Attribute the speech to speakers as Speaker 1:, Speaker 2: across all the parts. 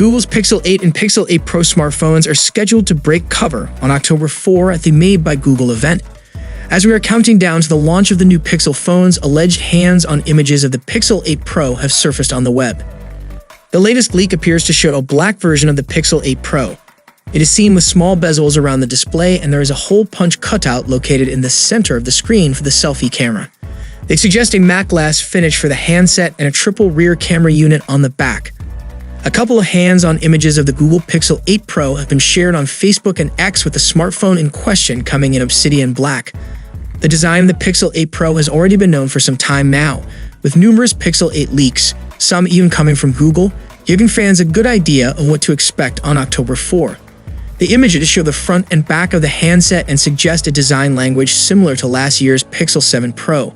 Speaker 1: Google's Pixel 8 and Pixel 8 Pro smartphones are scheduled to break cover on October 4 at the Made by Google event. As we are counting down to the launch of the new Pixel phones, alleged hands-on images of the Pixel 8 Pro have surfaced on the web. The latest leak appears to show a black version of the Pixel 8 Pro. It is seen with small bezels around the display, and there is a hole punch cutout located in the center of the screen for the selfie camera. They suggest a matte glass finish for the handset and a triple rear camera unit on the back. A couple of hands-on images of the Google Pixel 8 Pro have been shared on Facebook and X, with the smartphone in question coming in obsidian black. The design of the Pixel 8 Pro has already been known for some time now, with numerous Pixel 8 leaks, some even coming from Google, giving fans a good idea of what to expect on October 4. The images show the front and back of the handset and suggest a design language similar to last year's Pixel 7 Pro.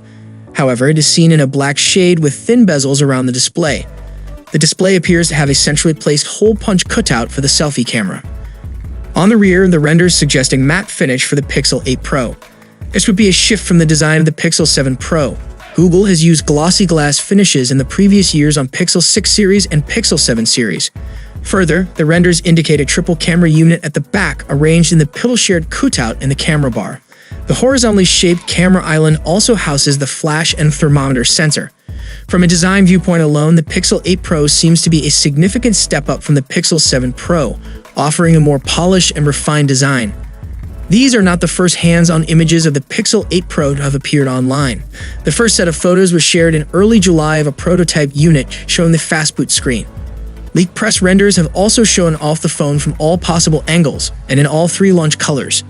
Speaker 1: However, it is seen in a black shade with thin bezels around the display. The display appears to have a centrally placed hole punch cutout for the selfie camera. On the rear, the renders suggesting matte finish for the Pixel 8 Pro. This would be a shift from the design of the Pixel 7 Pro. Google has used glossy glass finishes in the previous years on Pixel 6 series and Pixel 7 series. Further, the renders indicate a triple camera unit at the back arranged in the pillow-shaped cutout in the camera bar. The horizontally shaped camera island also houses the flash and thermometer sensor. From a design viewpoint alone, the Pixel 8 Pro seems to be a significant step up from the Pixel 7 Pro, offering a more polished and refined design. These are not the first hands-on images of the Pixel 8 Pro to have appeared online. The first set of photos was shared in early July of a prototype unit showing the fastboot screen. Leaked press renders have also shown off the phone from all possible angles and in all three launch colors.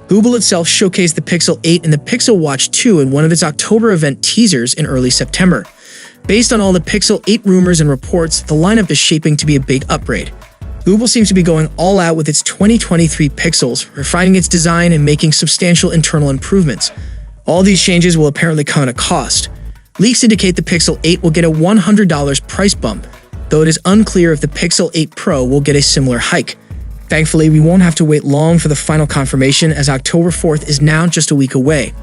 Speaker 1: Google itself showcased the Pixel 8 and the Pixel Watch 2 in one of its October event teasers in early September. Based on all the Pixel 8 rumors and reports, the lineup is shaping to be a big upgrade. Google seems to be going all out with its 2023 Pixels, refining its design and making substantial internal improvements. All these changes will apparently come at a cost. Leaks indicate the Pixel 8 will get a $100 price bump, though it is unclear if the Pixel 8 Pro will get a similar hike. Thankfully, we won't have to wait long for the final confirmation, as October 4th is now just a week away.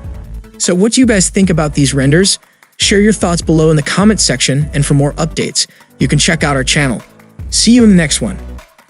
Speaker 1: So what do you guys think about these renders? Share your thoughts below in the comments section, and for more updates, you can check out our channel. See you in the next one.